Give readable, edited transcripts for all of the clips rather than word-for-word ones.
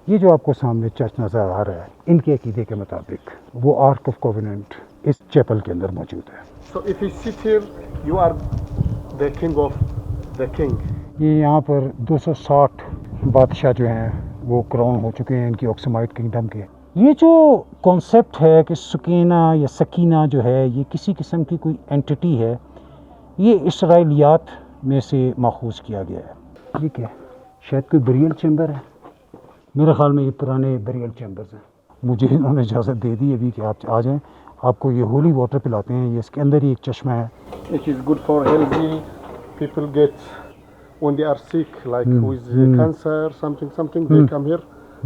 یہ جو آپ کو سامنے چرچ نظر آ رہا ہے، ان کے عقیدے کے مطابق وہ آرک آف کووننٹ اس چیپل کے اندر موجود ہے۔ So if you sit here, you are the king of the king. یہ یہاں پر 260 بادشاہ جو ہیں وہ کراؤن ہو چکے ہیں ان کی آکسمائٹ کنگڈم کے۔ یہ جو کانسیپٹ ہے کہ سکینہ یا سکینہ جو ہے یہ کسی قسم کی کوئی اینٹی ہے، یہ اسرائیلیات میں سے ماخوذ کیا گیا ہے۔ یہ کیا ہے؟ شاید کوئی بریل چیمبر ہے، میرے خیال میں یہ پرانے بریل چیمبرز ہیں۔ مجھے انہوں نے اجازت دے دی ابھی کہ آپ آ جائیں، آپ کو یہ ہولی واٹر پلاتے ہیں۔ یہ اس کے اندر ہی ایک چشمہ ہے۔ It is good for healthy people get when they are sick, like with cancer, something. They come here,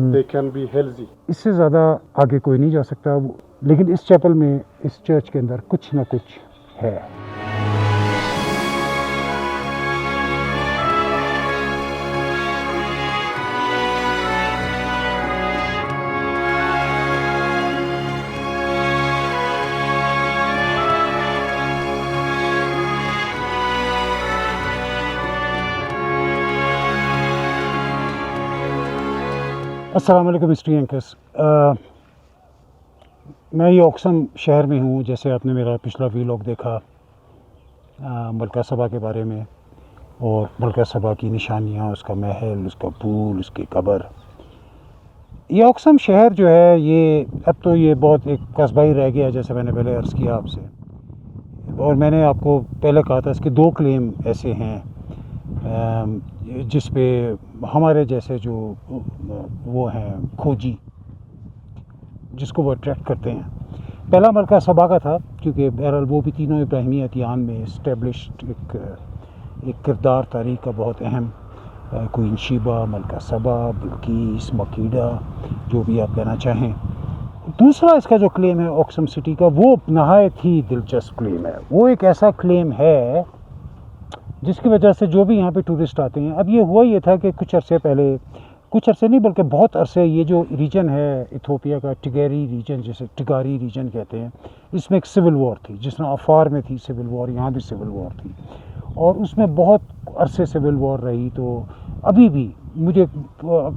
they can be healthy. اس سے زیادہ آگے کوئی نہیں جا سکتا، لیکن اس چیپل میں، اس چرچ کے اندر کچھ نہ کچھ ہے۔ السلام علیکم ہسٹری اینکرز۔ میں یہ اوکسم شہر میں ہوں، جیسے آپ نے میرا پچھلا ویلاگ دیکھا ملکہ سبا کے بارے میں، اور ملکہ سبا کی نشانیاں، اس کا محل، اس کا پول، اس کی قبر۔ یہ اوکسم شہر جو ہے یہ اب تو یہ بہت ایک قصبہ ہی رہ گیا، جیسے میں نے پہلے عرض کیا آپ سے، اور میں نے آپ کو پہلے کہا تھا اس کے 2 کلیم ایسے ہیں جس پہ ہمارے جیسے جو وہ ہیں کھوجی، جس کو وہ اٹریکٹ کرتے ہیں۔ پہلا ملکہ سبا کا تھا، کیونکہ بہرحال وہ بھی تینوں ابراہیمی ادیان میں اسٹیبلشڈ ایک کردار تاریخ کا بہت اہم، کوئین شیبا، ملکہ سبا، بلقیس، مکیڈا، جو بھی آپ کہنا چاہیں۔ دوسرا اس کا جو کلیم ہے اوکسم سٹی کا، وہ نہایت ہی دلچسپ کلیم ہے۔ وہ ایک ایسا کلیم ہے جس کی وجہ سے جو بھی یہاں پہ ٹورسٹ آتے ہیں، اب یہ ہوا یہ تھا کہ کچھ عرصے نہیں بلکہ بہت عرصے، یہ جو ریجن ہے ایتھوپیا کا ٹگیری ریجن، جسے ٹگاری ریجن کہتے ہیں، اس میں ایک سول وار تھی، جس میں افار میں تھی سول وار، یہاں بھی سول وار تھی، اور اس میں بہت عرصے سول وار رہی۔ تو ابھی بھی مجھے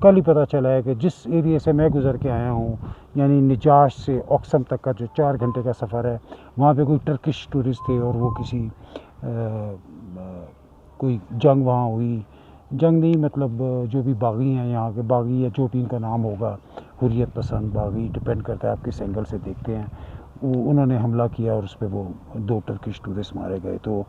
کل ہی پتہ چلا ہے کہ جس ایریے سے میں گزر کے آیا ہوں، یعنی نجاش سے اوکسم تک کا جو 4 گھنٹے کا سفر ہے، وہاں پہ کوئی ٹرکش ٹورسٹ تھے، اور وہ کسی کوئی جنگ وہاں ہوئی، جنگ نہیں مطلب جو بھی باغی ہیں یہاں کے، باغی یا جو بھی ان کا نام ہوگا، حریت پسند باغی، ڈپینڈ کرتا ہے آپ کس اینگل سے دیکھتے ہیں، انہوں نے حملہ کیا اور اس پہ وہ 2 ٹرکش ٹورسٹ مارے گئے۔ تو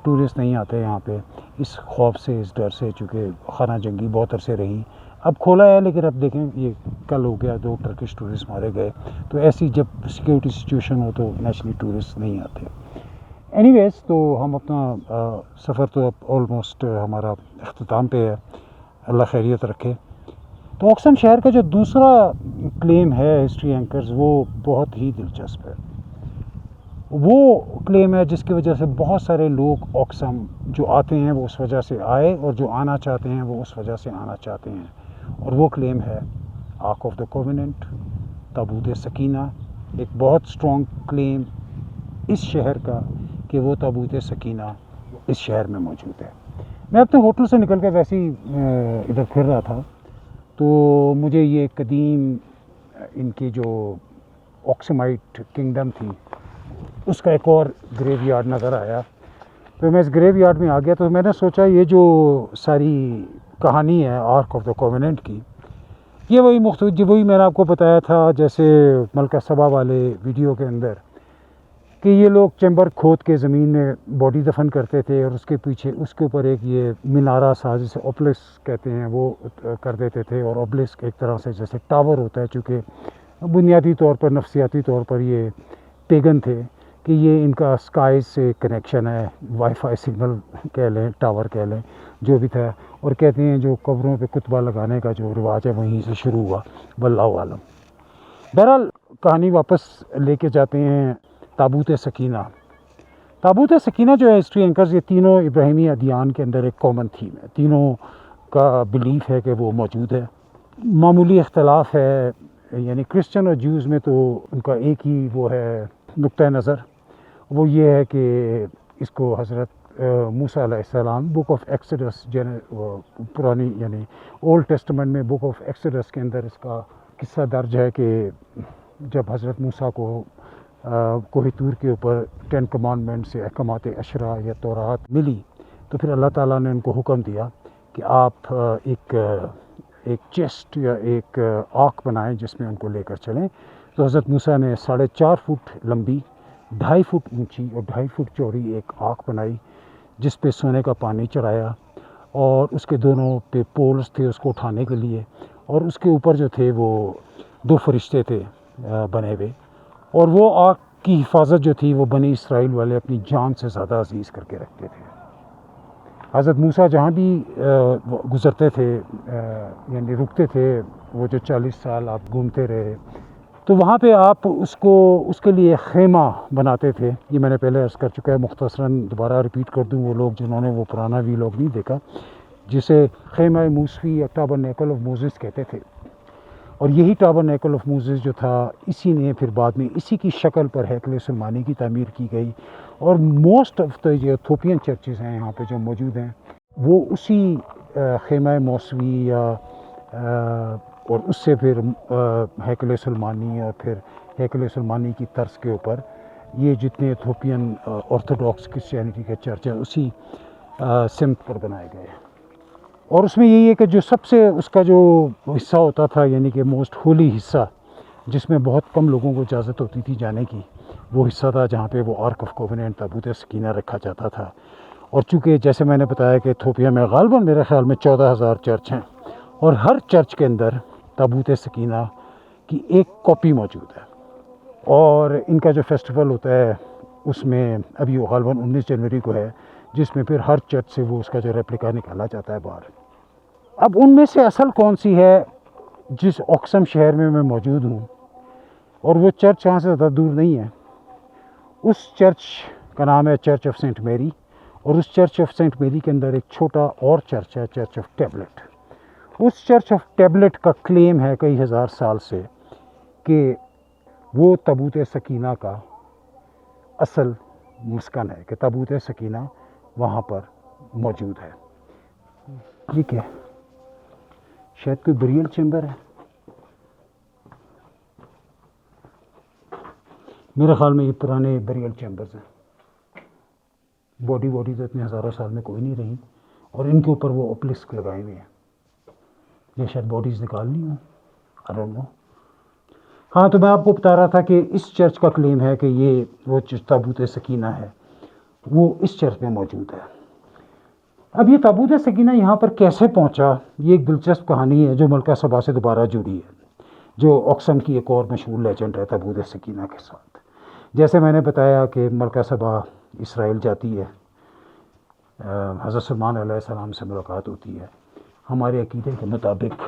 ٹورسٹ نہیں آتے یہاں پہ اس خوف سے، اس ڈر سے، چونکہ خانہ جنگی بہت عرصے رہی۔ اب کھولا ہے، لیکن اب دیکھیں یہ کل ہو گیا، 2 ٹرکش ٹورسٹ مارے گئے۔ تو ایسی جب سیکیورٹی سچویشن ہو تو نیچرلی ٹورسٹ نہیں آتے۔ اینی ویز، تو ہم اپنا سفر تو اب آلموسٹ ہمارا اختتام پہ ہے، اللہ خیریت رکھے۔ تو اوکسم شہر کا جو دوسرا کلیم ہے ہسٹری اینکرز، وہ بہت ہی دلچسپ ہے۔ وہ کلیم ہے جس کی وجہ سے بہت سارے لوگ اوکسم جو آتے ہیں وہ اس وجہ سے آئے، اور جو آنا چاہتے ہیں وہ اس وجہ سے آنا چاہتے ہیں، اور وہ کلیم ہے آرک آف دا کووننٹ، تابوت سکینہ۔ ایک بہت اسٹرانگ کلیم اس شہر کا کہ وہ تابوت سکینہ اس شہر میں موجود ہے۔ میں اپنے ہوٹل سے نکل کے ویسے ہی ادھر پھر رہا تھا، تو مجھے یہ قدیم ان کی جو اوکسمائٹ کنگڈم تھی اس کا ایک اور گریو یارڈ نظر آیا۔ تو میں اس گریو یارڈ میں آ گیا، تو میں نے سوچا یہ جو ساری کہانی ہے آرک آف دا کووننٹ کی، یہ وہی میں نے آپ کو بتایا تھا جیسے ملکہ سبا والے ویڈیو کے اندر، کہ یہ لوگ چیمبر کھود کے زمین میں باڈی دفن کرتے تھے، اور اس کے پیچھے اس کے اوپر ایک یہ مینارہ سا جسے اوبلسک کہتے ہیں وہ کر دیتے تھے، اور اوبلسک ایک طرح سے جیسے ٹاور ہوتا ہے، چونکہ بنیادی طور پر نفسیاتی طور پر یہ پیگن تھے کہ یہ ان کا اسکائز سے کنیکشن ہے، وائی فائی سگنل کہہ لیں، ٹاور کہہ لیں، جو بھی تھا، اور کہتے ہیں جو قبروں پہ کتبہ لگانے کا جو رواج ہے وہیں سے شروع ہوا، واللہ عالم۔ بہرحال کہانی واپس لے کے جاتے ہیں تابوت سکینہ۔ تابوت سکینہ جو ہے ہسٹری اینکرز، یہ تینوں ابراہیمی ادیان کے اندر ایک کامن تھیم ہے، تینوں کا بلیف ہے کہ وہ موجود ہے۔ معمولی اختلاف ہے، یعنی کرسچن اور جیوز میں تو ان کا ایک ہی وہ ہے نقطہ نظر، وہ یہ ہے کہ اس کو حضرت موسیٰ علیہ السلام بک آف ایکسڈس پرانی یعنی اولڈ ٹیسٹمنٹ میں بک آف ایکسڈس کے اندر اس کا قصہ درج ہے کہ جب حضرت موسیٰ کو کوہ طور کے اوپر 10 کمانڈمنٹ سے احکامات عشرہ یا تورات ملی تو پھر اللہ تعالیٰ نے ان کو حکم دیا کہ آپ ایک چیسٹ یا ایک آرک بنائیں جس میں ان کو لے کر چلیں. تو حضرت موسیٰ نے 4.5 فٹ لمبی 2.5 فٹ اونچی اور 2.5 فٹ چوڑی ایک آرک بنائی جس پہ سونے کا پانی چڑھایا اور اس کے دونوں پہ پولز تھے اس کو اٹھانے کے لیے اور اس کے اوپر جو تھے وہ 2 فرشتے تھے بنے ہوئے اور وہ آرک کی حفاظت جو تھی وہ بنی اسرائیل والے اپنی جان سے زیادہ عزیز کر کے رکھتے تھے. حضرت موسیٰ جہاں بھی گزرتے تھے یعنی رکتے تھے وہ جو 40 سال آپ گھومتے رہے تو وہاں پہ آپ اس کے لیے خیمہ بناتے تھے. یہ میں نے پہلے عرض کر چکا ہے, مختصراً دوبارہ ریپیٹ کر دوں وہ لوگ جنہوں نے وہ پرانا ویلاگ نہیں دیکھا, جسے خیمہ موسوی یا ٹابرنیکل آف موزس کہتے تھے. اور یہی ٹابرنیکل آف موزس جو تھا اسی نے پھر بعد میں اسی کی شکل پر ہیکل سلیمانی کی تعمیر کی گئی اور موسٹ آف دا جو ایتھوپین چرچز ہیں یہاں پہ جو موجود ہیں وہ اسی خیمہ موسوی یا اور اس سے پھر ہیکل سلیمانی اور پھر ہیکل سلیمانی کی طرز کے اوپر یہ جتنے ایتھوپین آرتھوڈاکس کرسچینٹی کے چرچ ہیں اسی سمت پر بنائے گئے. اور اس میں یہی ہے کہ جو سب سے اس کا جو حصہ ہوتا تھا یعنی کہ موسٹ ہولی حصہ جس میں بہت کم لوگوں کو اجازت ہوتی تھی جانے کی, وہ حصہ تھا جہاں پہ وہ آرک آف کووننٹ تابوت سکینہ رکھا جاتا تھا. اور چونکہ جیسے میں نے بتایا کہ ایتھوپیا میں غالباً میرے خیال میں 14,000 چرچ ہیں اور ہر چرچ کے اندر تابوت سکینہ کی ایک کاپی موجود ہے. اور ان کا جو فیسٹیول ہوتا ہے اس میں ابھی وہ غالباً 19 جنوری کو ہے جس میں پھر ہر چرچ سے وہ اس کا جو ریپلیکا نکالا جاتا ہے باہر. اب ان میں سے اصل کون سی ہے جس اوکسم شہر میں موجود ہوں اور وہ چرچ یہاں سے زیادہ دور نہیں ہے. اس چرچ کا نام ہے چرچ آف سینٹ میری اور اس چرچ آف سینٹ میری کے اندر ایک چھوٹا اور چرچ ہے چرچ آف ٹیبلٹ. اس چرچ آف ٹیبلٹ کا کلیم ہے کئی ہزار سال سے کہ وہ تابوت سکینہ کا اصل مسکن ہے, کہ تابوت سکینہ وہاں پر موجود ہے. یہ کیا شاید کوئی بریل چیمبر ہے, میرے خیال میں یہ پرانے بریل چیمبرز ہیں. باڈی تو اتنے ہزاروں سال میں کوئی نہیں رہی اور ان کے اوپر وہ اوپلسک لگائے ہوئے ہیں. یہ شاید باڈیز نکالنی ہوں, I don't know. ہاں تو میں آپ کو بتا رہا تھا کہ اس چرچ کا کلیم ہے کہ یہ وہ تابوت سکینہ ہے وہ اس چرچ میں موجود ہے. اب یہ تابوت سکینہ یہاں پر کیسے پہنچا یہ ایک دلچسپ کہانی ہے جو ملکہ سبا سے دوبارہ جڑی ہے, جو اوکسم کی ایک اور مشہور لیجنڈ ہے تابوت سکینہ کے ساتھ. جیسے میں نے بتایا کہ ملکہ سبا اسرائیل جاتی ہے, حضرت سلیمان علیہ السلام سے ملاقات ہوتی ہے, ہمارے عقیدے کے مطابق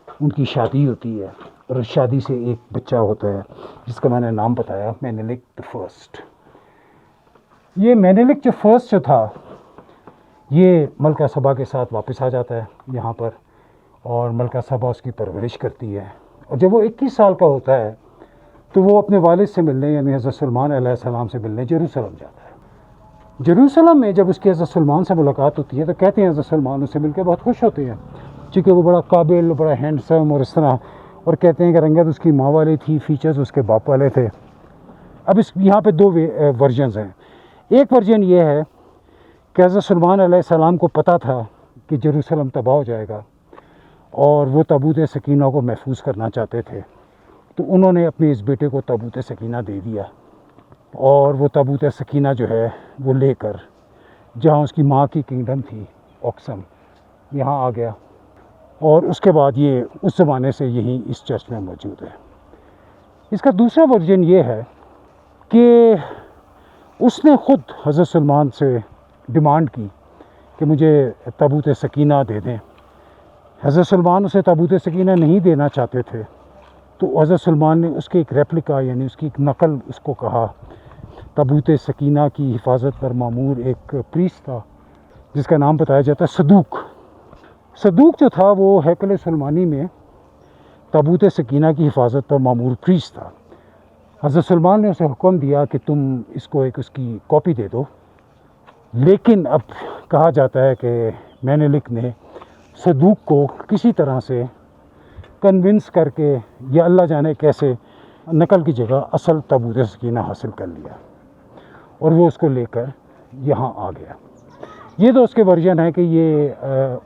ان کی شادی ہوتی ہے اور اس شادی سے ایک بچہ ہوتا ہے جس کا میں نے نام بتایا مینیلک دی فرسٹ. یہ مینیلک جو فرسٹ جو تھا یہ ملکہ سبا کے ساتھ واپس آ جاتا ہے یہاں پر اور ملکہ سبا اس کی پرورش کرتی ہے. اور جب وہ 21 سال کا ہوتا ہے تو وہ اپنے والد سے ملنے یعنی حضرت سلیمان علیہ السلام سے ملنے یروشلم جاتا ہے. یروشلم میں جب اس کی حضرت سلیمان سے ملاقات ہوتی ہے تو کہتے ہیں حضرت سلیمان اس سے مل کے بہت خوش ہوتے ہیں چونکہ وہ بڑا قابل, بڑا ہینڈسم اور اس طرح, اور کہتے ہیں کہ رنگت اس کی ماں والی تھی, فیچرز اس کے باپ والے تھے. اب یہاں پہ 2 ورژنز ہیں. ایک ورژن یہ ہے کہ حضرت سلیمان علیہ السلام کو پتہ تھا کہ یروشلم تباہ ہو جائے گا اور وہ تابوت سکینہ کو محفوظ کرنا چاہتے تھے تو انہوں نے اپنے اس بیٹے کو تابوت سکینہ دے دیا اور وہ تابوت سکینہ جو ہے وہ لے کر جہاں اس کی ماں کی کنگڈم تھی اوکسم یہاں آ گیا. اور اس کے بعد یہ اس زمانے سے یہیں اس چرچ میں موجود ہے. اس کا دوسرا ورژن یہ ہے کہ اس نے خود حضرت سلیمان سے ڈیمانڈ کی کہ مجھے تابوت سکینہ دے دیں. حضرت سلیمان اسے تابوت سکینہ نہیں دینا چاہتے تھے تو حضرت سلیمان نے اس کے ایک ریپلیکا یعنی اس کی ایک نقل اس کو کہا. تابوت سکینہ کی حفاظت پر معمور ایک پریسٹ تھا جس کا نام بتایا جاتا ہے صدوق. صدوق جو تھا وہ ہیکل سلیمانی میں تابوت سکینہ کی حفاظت پر معمور پریسٹ تھا. حضرت سلیمان نے اسے حکم دیا کہ تم اس کو اس کی کاپی دے دو لیکن اب کہا جاتا ہے کہ مینیلک نے صدوق کو کسی طرح سے کنونس کر کے یا اللہ جانے کیسے نقل کی جگہ اصل تابوت سکینہ حاصل کر لیا اور وہ اس کو لے کر یہاں آ گیا. یہ تو اس کے ورژن ہے کہ یہ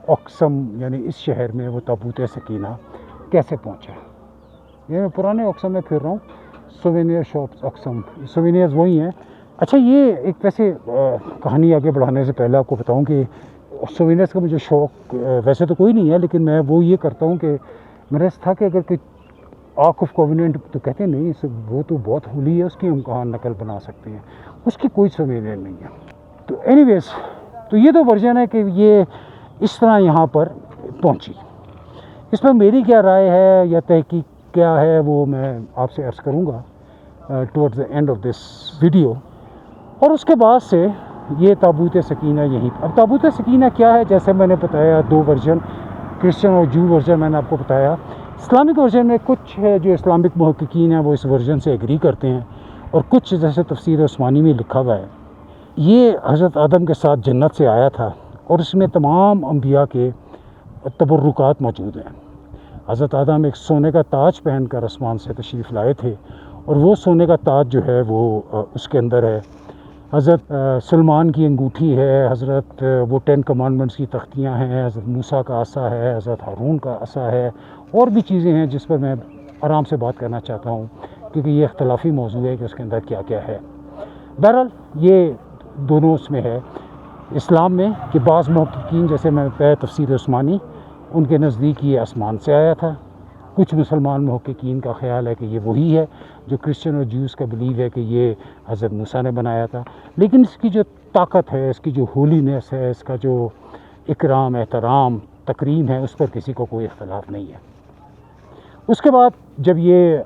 اقسم یعنی اس شہر میں وہ تابوت سکینہ کیسے پہنچا. یہ میں پرانے اقسم میں پھر رہا ہوں, سوینئر شاپس اقسم, سوینئرز وہی ہیں. اچھا یہ ایک ویسے کہانی آگے بڑھانے سے پہلے آپ کو بتاؤں کہ سوینئرز کا مجھے شوق ویسے تو کوئی نہیں ہے, لیکن میں وہ یہ کرتا ہوں کہ میرا تھا کہ اگر کوئی آرک آف کووننٹ تو کہتے ہیں نہیں وہ تو بہت ہولی ہے, اس کی ہم کہاں نقل بنا سکتے ہیں, اس کی کوئی سوینئر نہیں ہے. تو اینی ویز تو یہ تو ورژن ہے کہ یہ اس طرح یہاں پر پہنچی. اس پر میری کیا رائے ہے یا تحقیق کیا ہے وہ میں آپ سے عرض کروں گا towards the end of this video. اور اس کے بعد سے یہ تابوت سکینہ یہیں. اب تابوت سکینہ کیا ہے, جیسے میں نے بتایا دو ورژن, کرسچن اور جو ورژن میں نے آپ کو بتایا. اسلامک ورژن میں کچھ جو اسلامک محققین ہیں وہ اس ورژن سے ایگری کرتے ہیں, اور کچھ جیسے تفسیر عثمانی میں لکھا ہوا ہے یہ حضرت آدم کے ساتھ جنت سے آیا تھا اور اس میں تمام انبیاء کے تبرکات موجود ہیں. حضرت آدم ایک سونے کا تاج پہن کر آسمان سے تشریف لائے تھے, اور وہ سونے کا تاج جو ہے وہ اس کے اندر ہے. حضرت سلمان کی انگوٹھی ہے, حضرت وہ 10 کمانڈمنٹس کی تختیاں ہیں, حضرت موسیٰ کا عصا ہے, حضرت ہارون کا عصا ہے, اور بھی چیزیں ہیں جس پر میں آرام سے بات کرنا چاہتا ہوں کیونکہ یہ اختلافی موضوع ہے کہ اس کے اندر کیا کیا ہے. بہرحال یہ دونوں اس میں ہے اسلام میں کہ بعض محققین جیسے میں بتایا تفسیر عثمانی ان کے نزدیک یہ آسمان سے آیا تھا. کچھ مسلمان محققین کا خیال ہے کہ یہ وہی ہے جو کرسچن اور جیوز کا بلیو ہے کہ یہ حضرت موسیٰ نے بنایا تھا. لیکن اس کی جو طاقت ہے, اس کی جو ہولینس ہے, اس کا جو اکرام احترام تکریم ہے, اس پر کسی کو کوئی اختلاف نہیں ہے. اس کے بعد جب یہ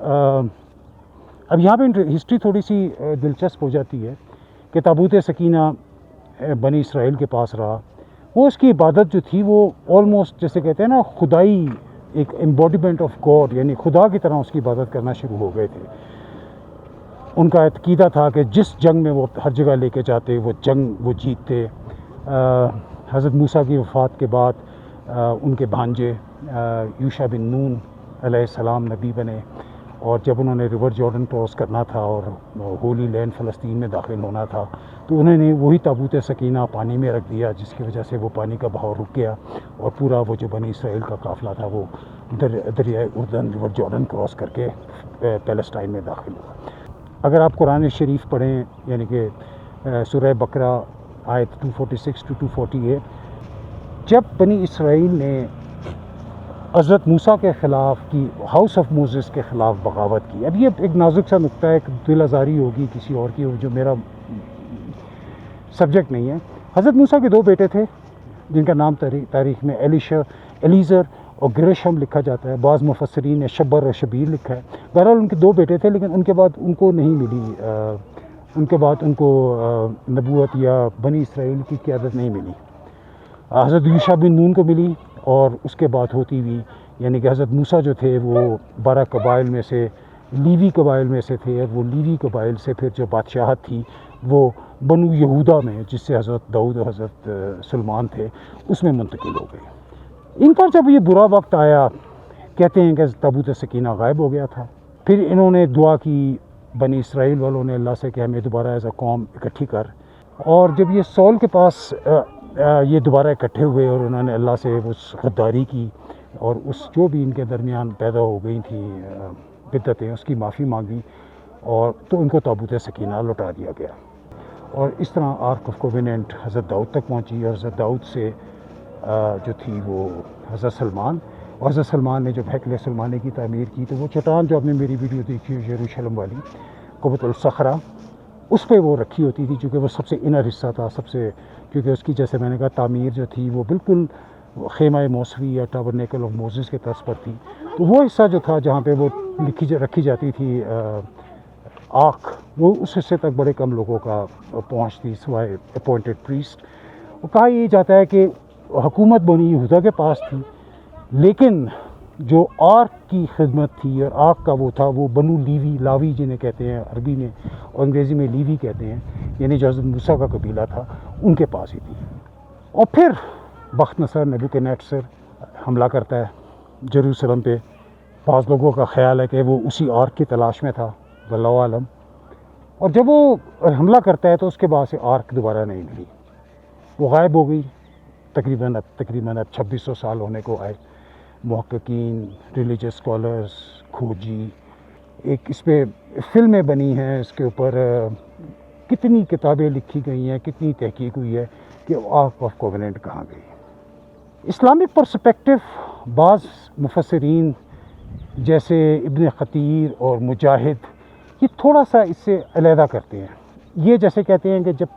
اب یہاں پہ ہسٹری تھوڑی سی دلچسپ ہو جاتی ہے کہ تابوت سکینہ بنی اسرائیل کے پاس رہا. وہ اس کی عبادت جو تھی وہ آلموسٹ جیسے کہتے ہیں نا خدائی, ایک امبوڈیمنٹ آف گاڈ, یعنی خدا کی طرح اس کی عبادت کرنا شروع ہو گئے تھے. ان کا عقیدہ تھا کہ جس جنگ میں وہ ہر جگہ لے کے جاتے وہ جنگ وہ جیتتے. حضرت موسیٰ کی وفات کے بعد ان کے بھانجے یوشع بن نون علیہ السلام نبی بنے, اور جب انہوں نے ریور جارڈن کراس کرنا تھا اور ہولی لینڈ فلسطین میں داخل ہونا تھا تو انہوں نے وہی تابوت سکینہ پانی میں رکھ دیا, جس کی وجہ سے وہ پانی کا بہاؤ رک گیا اور پورا وہ جو بنی اسرائیل کا قافلہ تھا وہ دریائے اردن ریور جارڈن کراس کر کے پیلسٹائن میں داخل ہوا. اگر آپ قرآن شریف پڑھیں یعنی کہ سورہ بقرہ آیت 246 to 248, جب بنی اسرائیل نے حضرت موسیٰ کے خلاف کی ہاؤس آف موزس کے خلاف بغاوت کی. اب یہ ایک نازک سا نقطہ ہے, دل آزاری ہوگی کسی اور کی جو میرا سبجیکٹ نہیں ہے. حضرت موسیٰ کے دو بیٹے تھے جن کا نام تاریخ میں ایلیزر اور گریشم لکھا جاتا ہے. بعض مفسرین نے شبر اور شبیر لکھا ہے. بہرحال ان کے دو بیٹے تھے, لیکن ان کے بعد ان کو نہیں ملی, ان کے بعد ان کو نبوت یا بنی اسرائیل کی قیادت نہیں ملی. حضرت یوشع بن نون کو ملی, اور اس کے بعد ہوتی ہوئی یعنی کہ حضرت موسیٰ جو تھے وہ 12 قبائل میں سے لیوی قبائل میں سے تھے, اور وہ لیوی قبائل سے پھر جو بادشاہت تھی وہ بنو یہودا میں, جس سے حضرت داؤد اور حضرت سلمان تھے, اس میں منتقل ہو گئی. ان پر جب یہ برا وقت آیا, کہتے ہیں کہ تابوت سکینہ غائب ہو گیا تھا. پھر انہوں نے دعا کی بنی اسرائیل والوں نے اللہ سے کہ ہمیں دوبارہ ایز اے قوم اکٹھی کر. اور جب یہ سول کے پاس یہ دوبارہ اکٹھے ہوئے اور انہوں نے اللہ سے اس غداری کی اور اس جو بھی ان کے درمیان پیدا ہو گئی تھی بدعتیں اس کی معافی مانگی, اور تو ان کو تابوت سکینہ لوٹا دیا گیا. اور اس طرح آرک آف کووننٹ حضرت داؤد تک پہنچی, اور حضرت داؤد سے جو تھی وہ حضرت سلمان, اور حضرت سلمان نے جب ہیکل سلمانی کی تعمیر کی تو وہ چٹان جو آپ نے میری ویڈیو دیکھی ہے یروشلم والی قبۃ الصخرہ, اس پہ وہ رکھی ہوتی تھی چونکہ وہ سب سے انر حصہ تھا, سب سے, کیونکہ اس کی جیسے میں نے کہا تعمیر جو تھی وہ بالکل خیمہ موسوی یا ٹابرنیکل آف موزس کے طرز پر تھی. تو وہ حصہ جو تھا جہاں پہ وہ رکھی جاتی تھی آنکھ, وہ اس حصے تک بڑے کم لوگوں کا پہنچ تھی سوائے اپوائنٹڈ پریسٹ. وہ کہا یہ جاتا ہے کہ حکومت بنی یہودا کے پاس تھی, لیکن جو آرک کی خدمت تھی اور آرک کا وہ تھا وہ بنو لیوی, لاوی جنہیں کہتے ہیں عربی میں اور انگریزی میں لیوی کہتے ہیں, یعنی جو حضرت موسیٰ کا قبیلہ تھا ان کے پاس ہی تھی. اور پھر بخت نصر نیبوکڈنیسر حملہ کرتا ہے جیروسلم پہ. بعض لوگوں کا خیال ہے کہ وہ اسی آرک کی تلاش میں تھا، واللہ عالم. اور جب وہ حملہ کرتا ہے تو اس کے بعد سے آرک دوبارہ نہیں ملی، وہ غائب ہو گئی. تقریباً 2600 سال ہونے کو آئے. محققین، ریلیجس اسکالرز، کھوجی، ایک اس پہ فلمیں بنی ہیں، اس کے اوپر کتنی کتابیں لکھی گئی ہیں، کتنی تحقیق ہوئی ہے کہ آرک آف کووننٹ کہاں گئی. اسلامک پرسپیکٹو بعض مفسرین جیسے ابن خطیر اور مجاہد یہ تھوڑا سا اس سے علیحدہ کرتے ہیں. یہ جیسے کہتے ہیں کہ جب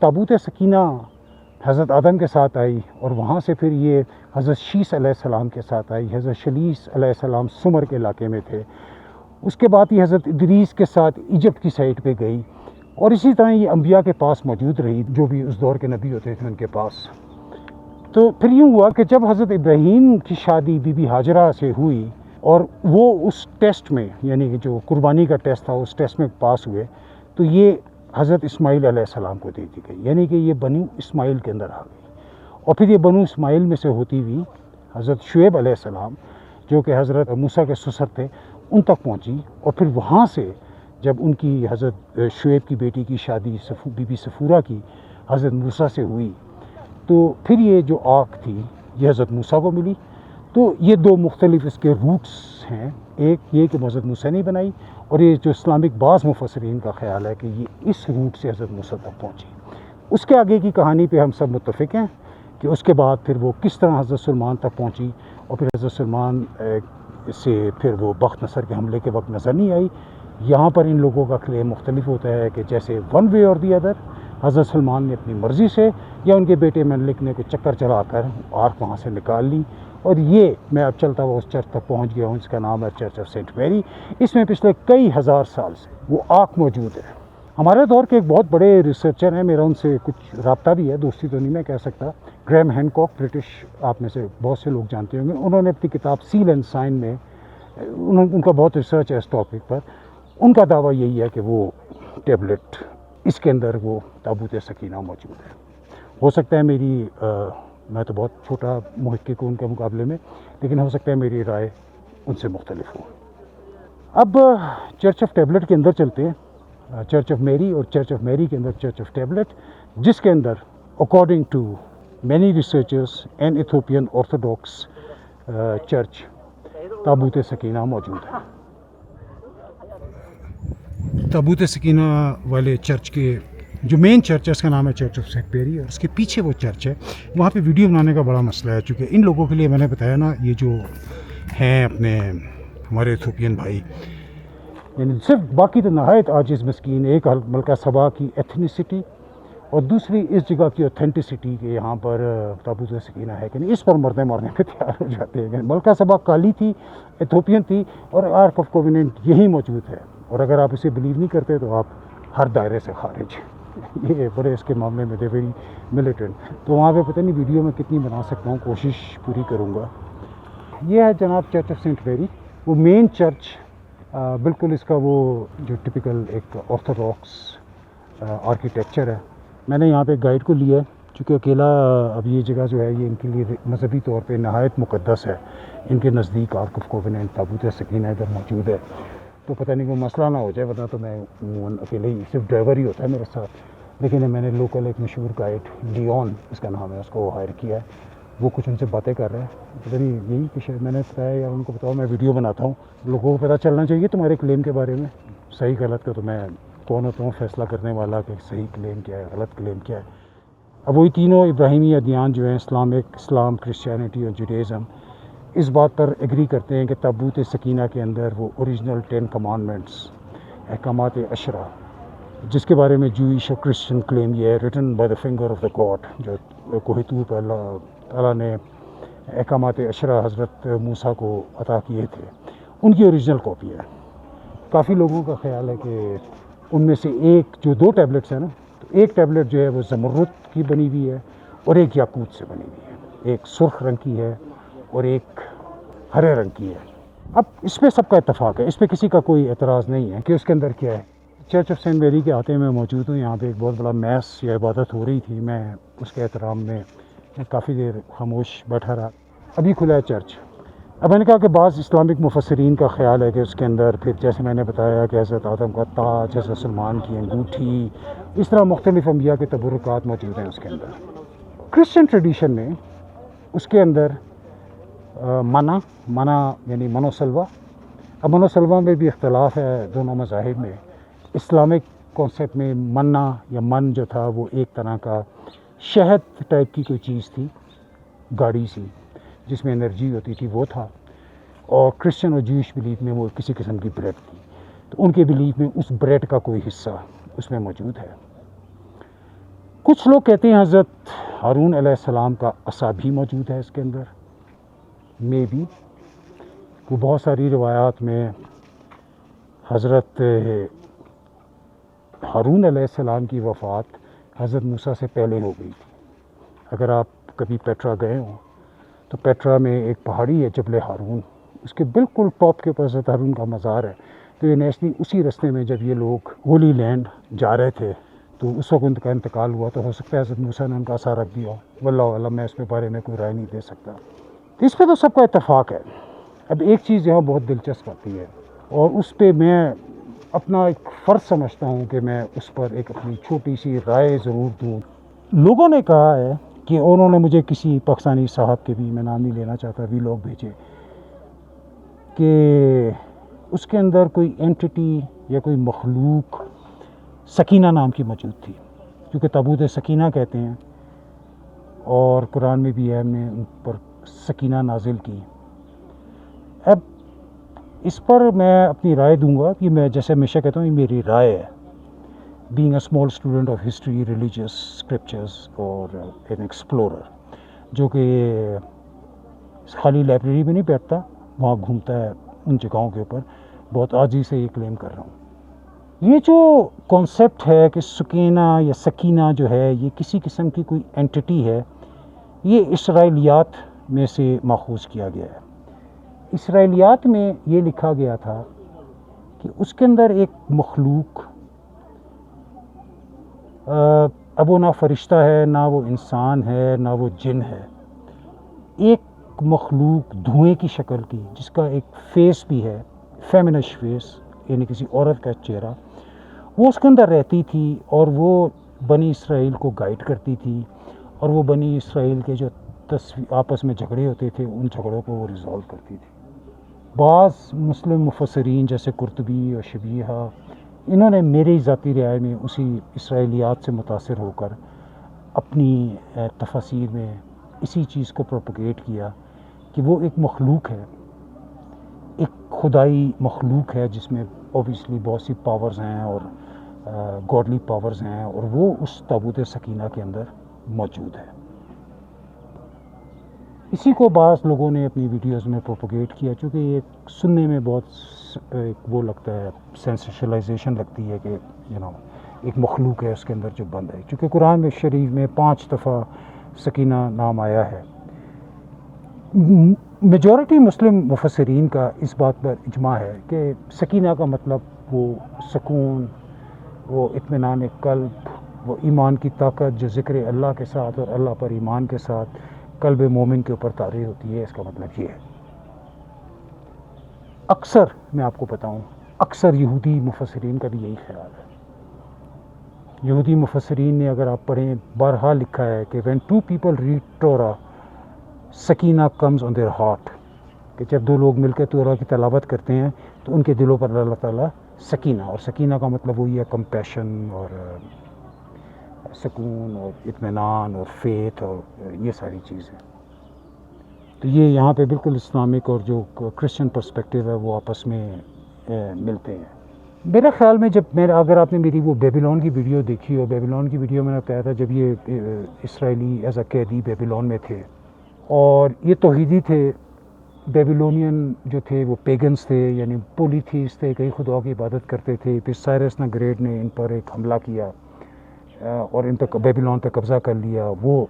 تابوت سکینہ حضرت آدم کے ساتھ آئی اور وہاں سے پھر یہ حضرت شیس علیہ السلام کے ساتھ آئی، حضرت شلیس علیہ السلام سمر کے علاقے میں تھے، اس کے بعد یہ حضرت ادریس کے ساتھ ایجپٹ کی سائٹ پہ گئی، اور اسی طرح یہ انبیاء کے پاس موجود رہی جو بھی اس دور کے نبی ہوتے تھے ان کے پاس. تو پھر یوں ہوا کہ جب حضرت ابراہیم کی شادی بی بی ہاجرہ سے ہوئی اور وہ اس ٹیسٹ میں، یعنی کہ جو قربانی کا ٹیسٹ تھا اس ٹیسٹ میں پاس ہوئے، تو یہ حضرت اسماعیل علیہ السلام کو دے دی گئی، یعنی کہ یہ بنو اسماعیل کے اندر آ گئی. اور پھر یہ بنو اسماعیل میں سے ہوتی ہوئی حضرت شعیب علیہ السلام جو کہ حضرت موسیٰ کے سسر تھے ان تک پہنچی. اور پھر وہاں سے جب ان کی حضرت شعیب کی بیٹی کی شادی بی بی صفورہ کی حضرت موسیٰ سے ہوئی، تو پھر یہ جو آرک تھی یہ حضرت موسیٰ کو ملی. تو یہ دو مختلف اس کے روٹس ہیں، ایک یہ کہ حضرت موسیٰ نے بنائی، اور یہ جو اسلامک بعض مفسرین کا خیال ہے کہ یہ اس روٹ سے حضرت موسیٰ تک پہنچی. اس کے آگے کی کہانی پہ ہم سب متفق ہیں کہ اس کے بعد پھر وہ کس طرح حضرت سلمان تک پہنچی، اور پھر حضرت سلمان سے پھر وہ بخت نصر کے حملے کے وقت نظر نہیں آئی. یہاں پر ان لوگوں کا کلیم مختلف ہوتا ہے کہ جیسے ون وے اور دی ادر حضرت سلمان نے اپنی مرضی سے یا ان کے بیٹے ملک نے کوئی چکر چلا کر آرک وہاں سے نکال لی. اور یہ میں اب چلتا ہوا اس چرچ تک پہنچ گیا ہوں، اس کا نام ہے چرچ آف سینٹ میری. اس میں پچھلے کئی ہزار سال سے وہ آرک موجود ہے. ہمارے دور کے ایک بہت بڑے ریسرچر ہیں، میرا ان سے کچھ رابطہ بھی ہے، دوستی تو نہیں میں کہہ سکتا، گریم ہینکاک، برٹش، آپ میں سے بہت سے لوگ جانتے ہوں گے. انہوں نے اپنی کتاب سیل اینڈ سائن میں ان کا بہت ریسرچ ہے اس ٹاپک پر. ان کا دعویٰ یہی ہے کہ وہ ٹیبلٹ اس کے اندر وہ تابوت سکینہ موجود ہے. ہو سکتا ہے میری میں تو بہت چھوٹا محقق ہوں ان کے مقابلے میں، لیکن ہو سکتا ہے میری رائے ان سے مختلف ہو. اب چرچ آف ٹیبلٹ کے اندر چلتے ہیں، چرچ آف میری، اور چرچ آف میری کے اندر چرچ آف ٹیبلٹ، جس کے اندر according to many researchers and Ethiopian Orthodox church تابوت سکینہ موجود ہے. تابوت سکینہ والے چرچ کے جو مین چرچ ہے اس کا نام ہے چرچ آف سینٹ میری، اور اس کے پیچھے وہ چرچ ہے. وہاں پہ ویڈیو بنانے کا بڑا مسئلہ ہے، چونکہ ان لوگوں کے لیے میں نے بتایا نا، یہ جو ہیں اپنے ہمارے ایتھوپین بھائی، یعنی صرف باقی تو نہایت عاجز مسکین، ایک ملکہ سبا کی ایتھنیسٹی اور دوسری اس جگہ کی اوتھینٹسٹی کہ یہاں پر تابوت سکینہ ہے کہ نہیں، اس پر مرنے پہ تیار ہو جاتے ہیں. ملکہ سبا کالی تھی، ایتھوپین تھی، اور آرک آف کووننٹ یہی موجود ہے. اور اگر آپ اسے بلیو نہیں کرتے تو آپ ہر دائرے سے خارج. یہ بڑے اس کے معاملے میں دے ویری ملیٹنٹ. تو وہاں پہ پتہ نہیں ویڈیو میں کتنی بنا سکتا ہوں، کوشش پوری کروں گا. یہ ہے جناب چرچ آف سینٹ میری، وہ مین چرچ، بالکل اس کا وہ جو ٹپیکل ایک آرتھوڈاکس آرکیٹیکچر ہے. میں نے یہاں پہ گائیڈ کو لیا ہے چونکہ اکیلا اب یہ جگہ جو ہے یہ ان کے لیے مذہبی طور پہ نہایت مقدس ہے. ان کے نزدیک آرک آف کووننٹ تابوت سکینہ ادھر موجود ہے. تو پتہ نہیں کوئی مسئلہ نہ ہو جائے، ورنہ تو میں اکیلے ہی، صرف ڈرائیور ہی ہوتا ہے میرے ساتھ. لیکن میں نے لوکل ایک مشہور گائیڈ لیون اس کا نام ہے، اس کو ہائر کیا ہے. وہ کچھ ان سے باتیں کر رہے ہیں، پتہ نہیں یہی کچھ میں نے بتایا یا ان کو بتاؤ میں ویڈیو بناتا ہوں، لوگوں کو پتہ چلنا چاہیے تمہارے کلیم کے بارے میں، صحیح غلط کا تو میں کون ہوتا ہوں فیصلہ کرنے والا کہ صحیح کلیم کیا ہے، غلط کلیم کیا ہے. اب وہی تینوں ابراہیمی ادیان جو ہیں، اسلام، کرسچینٹی اور جوڈیزم، اس بات پر ایگری کرتے ہیں کہ تابوت سکینہ کے اندر وہ اوریجنل 10 کمانڈمنٹس، احکامات 10، جس کے بارے میں جوئش اور کرسچن کلیم یہ ہے، written by the finger of the God, جو کوہ طور پر اللہ تعالیٰ نے احکامات 10 حضرت موسیٰ کو عطا کیے تھے، ان کی اوریجنل کاپی ہے. کافی لوگوں کا خیال ہے کہ ان میں سے ایک جو 2 ٹیبلٹس ہیں نا، تو ایک ٹیبلٹ جو ہے وہ زمرد کی بنی ہوئی ہے اور ایک یاقوت سے بنی ہوئی ہے، ایک سرخ رنگ کی ہے اور ایک ہرے رنگ کی ہے. اب اس پہ سب کا اتفاق ہے، اس پہ کسی کا کوئی اعتراض نہیں ہے کہ اس کے اندر کیا ہے، چرچ آف سینٹ میری کے آتے میں موجود ہوں. یہاں پہ ایک بہت بڑا میس یا عبادت ہو رہی تھی. میں اس کے احترام میں کافی دیر خاموش بیٹھا رہا. ابھی کھلا ہے چرچ. اب میں نے کہا کہ بعض اسلامک مفسرین کا خیال ہے کہ اس کے اندر پھر جیسے میں نے بتایا کہ حضرت آدم کا تاج، حضرت سلمان کی انگوٹھی، اس طرح مختلف انبیاء کے تبرکات موجود ہیں اس کے اندر. کرسچن ٹریڈیشن میں اس کے اندر منع یعنی منوسلوا. اب منوسلوا میں بھی اختلاف ہے دونوں مذاہب میں. اسلامک کانسیپٹ میں منا یا من جو تھا وہ ایک طرح کا شہد ٹائپ کی کوئی چیز تھی، گاڑی سی جس میں انرجی ہوتی تھی، وہ تھا. اور کرسچن اور جوئش بلیف میں وہ کسی قسم کی بریڈ تھی. تو ان کے بلیف میں اس بریڈ کا کوئی حصہ اس میں موجود ہے. کچھ لوگ کہتے ہیں حضرت ہارون علیہ السلام کا عصا بھی موجود ہے اس کے اندر. میں بھی وہ بہت ساری روایات میں حضرت ہارون علیہ السلام کی وفات حضرت موسیٰ سے پہلے ہو گئی تھی. اگر آپ کبھی پیٹرا گئے ہوں تو پیٹرا میں ایک پہاڑی ہے جبل ہارون، اس کے بالکل ٹاپ کے اوپر حضرت ہارون کا مزار ہے. تو یہ نیشنلی اسی رستے میں جب یہ لوگ ہولی لینڈ جا رہے تھے تو اس وقت ان کا انتقال ہوا. تو ہو سکتا ہے حضرت موسیٰ نے ان کا عصا رکھ دیا. واللہ اعلم، میں اس کے بارے میں کوئی رائے نہیں دے سکتا. اس پہ تو سب کا اتفاق ہے. اب ایک چیز یہاں بہت دلچسپ آتی ہے اور اس پہ میں اپنا ایک فرض سمجھتا ہوں کہ میں اس پر ایک اپنی چھوٹی سی رائے ضرور دوں. لوگوں نے کہا ہے کہ انہوں نے مجھے کسی پاکستانی صاحب کے بھی، میں نام نہیں لینا چاہتا، بھی لوگ بھیجے کہ اس کے اندر کوئی اینٹی یا کوئی مخلوق سکینہ نام کی موجود تھی، کیونکہ تابوت سکینہ کہتے ہیں اور قرآن میں بھی ہے ہم نے ان پر سکینہ نازل کی. اب اس پر میں اپنی رائے دوں گا کہ میں جیسے ہمیشہ کہتا ہوں یہ میری رائے ہے. Being a small student of history, religious scriptures اور این ایکسپلورر، جو کہ خالی لائبریری میں نہیں بیٹھتا، وہاں گھومتا ہے ان جگہوں کے اوپر، بہت عاجزی سے یہ کلیم کر رہا ہوں. یہ جو کانسیپٹ ہے کہ سکینہ یا سکینہ جو ہے یہ کسی قسم کی کوئی اینٹی ہے، یہ اسرائیلیات میں سے ماخوذ کیا گیا ہے. اسرائیلیات میں یہ لکھا گیا تھا کہ اس کے اندر ایک مخلوق، اب وہ نہ فرشتہ ہے، نہ وہ انسان ہے، نہ وہ جن ہے، ایک مخلوق دھوئیں کی شکل کی جس کا ایک فیس بھی ہے، فیمنش فیس یعنی کسی عورت کا چہرہ، وہ اس کے اندر رہتی تھی اور وہ بنی اسرائیل کو گائیڈ کرتی تھی اور وہ بنی اسرائیل کے جو آپس میں جھگڑے ہوتے تھے ان جھگڑوں کو وہ ریزالو کرتی تھی. بعض مسلم مفسرین جیسے قرطبی اور شبیہہ، انہوں نے میری ذاتی رائے میں اسی اسرائیلیات سے متاثر ہو کر اپنی تفاسیر میں اسی چیز کو پروپگیٹ کیا کہ وہ ایک مخلوق ہے، ایک خدائی مخلوق ہے جس میں اوبیسلی بہت سی پاورز ہیں اور گاڈلی پاورز ہیں، اور وہ اس تابوت سکینہ کے اندر موجود ہے. اسی کو بعض لوگوں نے اپنی ویڈیوز میں پروپگیٹ کیا، چونکہ یہ سننے میں بہت وہ لگتا ہے، سینسیشلائزیشن لگتی ہے کہ ایک مخلوق ہے اس کے اندر جو بند ہے، چونکہ قرآن شریف میں 5 دفعہ سکینہ نام آیا ہے. میجورٹی مسلم مفسرین کا اس بات پر اجماع ہے کہ سکینہ کا مطلب وہ سکون، وہ اطمینان قلب، وہ ایمان کی طاقت جو ذکر اللہ کے ساتھ اور اللہ پر ایمان کے ساتھ قلب مومن کے اوپر طاری ہوتی ہے، اس کا مطلب یہ ہے. اکثر میں آپ کو بتاؤں، اکثر یہودی مفسرین کا بھی یہی خیال ہے. یہودی مفسرین نے اگر آپ پڑھیں بارہا لکھا ہے کہ when two people read Torah, Sakina comes on their heart، کہ جب 2 لوگ مل کے تورا کی تلاوت کرتے ہیں تو ان کے دلوں پر اللہ تعالیٰ سکینہ، اور سکینہ کا مطلب وہی ہے کمپیشن اور سکون اور اطمینان اور فیتھ اور یہ ساری چیزیں. تو یہ یہاں پہ بالکل اسلامک اور جو کرسچن پرسپیکٹیو ہے وہ آپس میں ملتے ہیں. میرے خیال میں اگر آپ نے میری وہ بیبیلون کی ویڈیو دیکھی ہو، بیبیلون کی ویڈیو میں نے بتایا تھا جب یہ اسرائیلی ایز اے قیدی بیبیلون میں تھے اور یہ توحیدی تھے. بیبیلونین جو تھے وہ پیگنز تھے، یعنی پولیتھیس تھے، کئی خدا کی عبادت کرتے تھے. پھر سائرس نے گریٹ نے ان پر ایک حملہ کیا اور ان پہ بیبیلون پہ قبضہ کر لیا. وہ